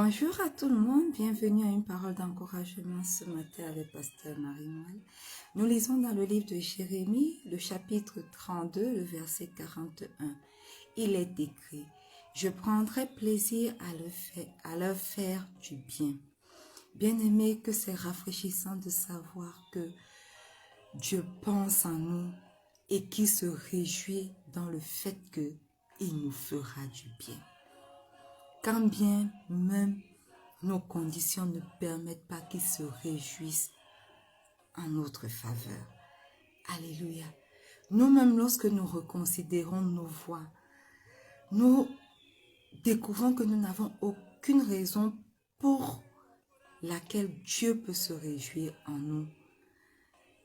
Bonjour à tout le monde, bienvenue à une parole d'encouragement ce matin avec Pasteur Marie-Noël. Nous lisons dans le livre de Jérémie, le chapitre 32, le verset 41. Il est écrit, « Je prendrai plaisir à leur faire du bien. » Bien-aimé, que c'est rafraîchissant de savoir que Dieu pense en nous et qu'il se réjouit dans le fait qu'il nous fera du bien. Quand bien même nos conditions ne permettent pas qu'il se réjouisse en notre faveur. Alléluia. Nous-mêmes, lorsque nous reconsidérons nos voies, nous découvrons que nous n'avons aucune raison pour laquelle Dieu peut se réjouir en nous.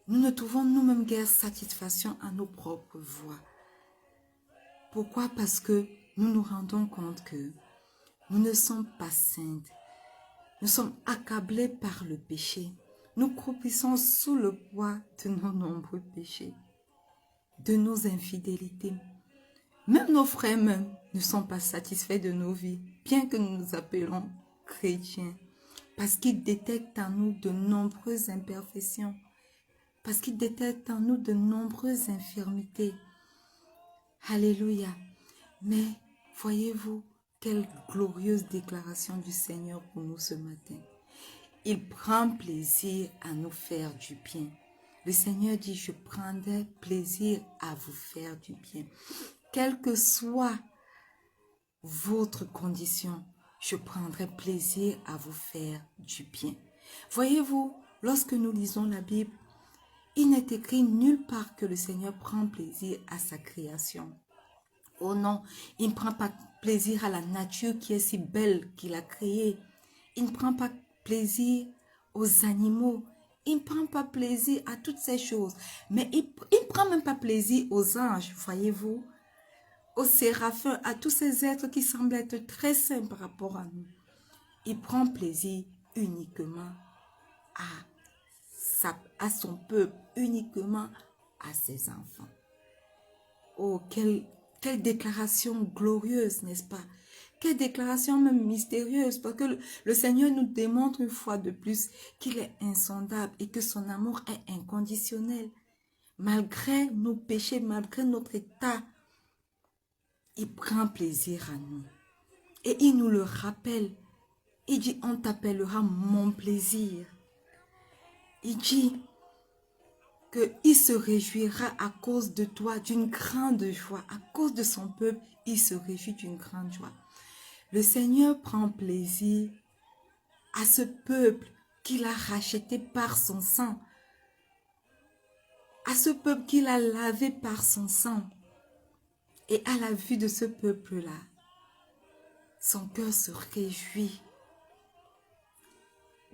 Nous ne trouvons nous-mêmes guère satisfaction à nos propres voies. Pourquoi? Parce que nous nous rendons compte que nous ne sommes pas saintes. Nous sommes accablés par le péché. Nous croupissons sous le poids de nos nombreux péchés, de nos infidélités. Même nos frères même ne sont pas satisfaits de nos vies, bien que nous nous appelons chrétiens, parce qu'ils détectent en nous de nombreuses imperfections, parce qu'ils détectent en nous de nombreuses infirmités. Alléluia. Mais voyez-vous, quelle glorieuse déclaration du Seigneur pour nous ce matin. Il prend plaisir à nous faire du bien. Le Seigneur dit, je prendrai plaisir à vous faire du bien. Quelle que soit votre condition, je prendrai plaisir à vous faire du bien. Voyez-vous, lorsque nous lisons la Bible, il n'est écrit nulle part que le Seigneur prend plaisir à sa création. Oh non, il ne prend pas plaisir à la nature qui est si belle qu'il a créée. Il ne prend pas plaisir aux animaux. Il ne prend pas plaisir à toutes ces choses. Mais il ne prend même pas plaisir aux anges, voyez-vous. Aux séraphins, à tous ces êtres qui semblent être très saints par rapport à nous. Il prend plaisir uniquement à son peuple, uniquement à ses enfants. Oh, quelle déclaration glorieuse, n'est-ce pas? Quelle déclaration même mystérieuse, parce que le Seigneur nous démontre une fois de plus qu'il est insondable et que son amour est inconditionnel. Malgré nos péchés, malgré notre état, il prend plaisir à nous. Et il nous le rappelle. Il dit, on t'appellera mon plaisir. Il dit qu'il se réjouira à cause de toi d'une grande joie. À cause de son peuple, il se réjouit d'une grande joie. Le Seigneur prend plaisir à ce peuple qu'il a racheté par son sang. À ce peuple qu'il a lavé par son sang. Et à la vue de ce peuple-là, son cœur se réjouit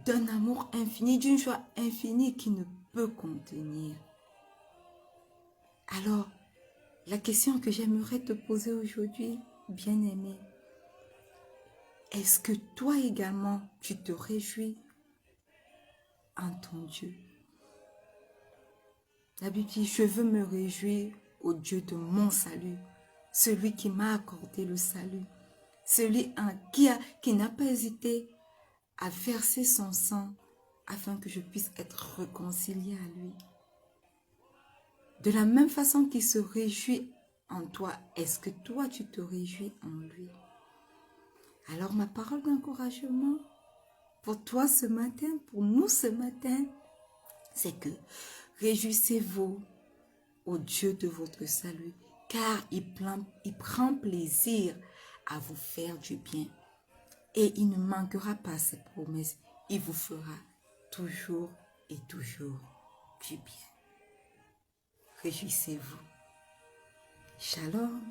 d'un amour infini, d'une joie infinie qui ne peut contenir. Alors, la question que j'aimerais te poser aujourd'hui, bien-aimé, est-ce que toi également, tu te réjouis en ton Dieu? La Bible dit, je veux me réjouir au Dieu de mon salut, celui qui m'a accordé le salut, celui qui n'a pas hésité à verser son sang afin que je puisse être réconcilié à lui. De la même façon qu'il se réjouit en toi, est-ce que toi tu te réjouis en lui? Alors ma parole d'encouragement pour toi ce matin, pour nous ce matin, c'est que réjouissez-vous au Dieu de votre salut, car il prend plaisir à vous faire du bien. Et il ne manquera pas ses promesses, il vous fera toujours et toujours du bien. Réjouissez-vous. Shalom.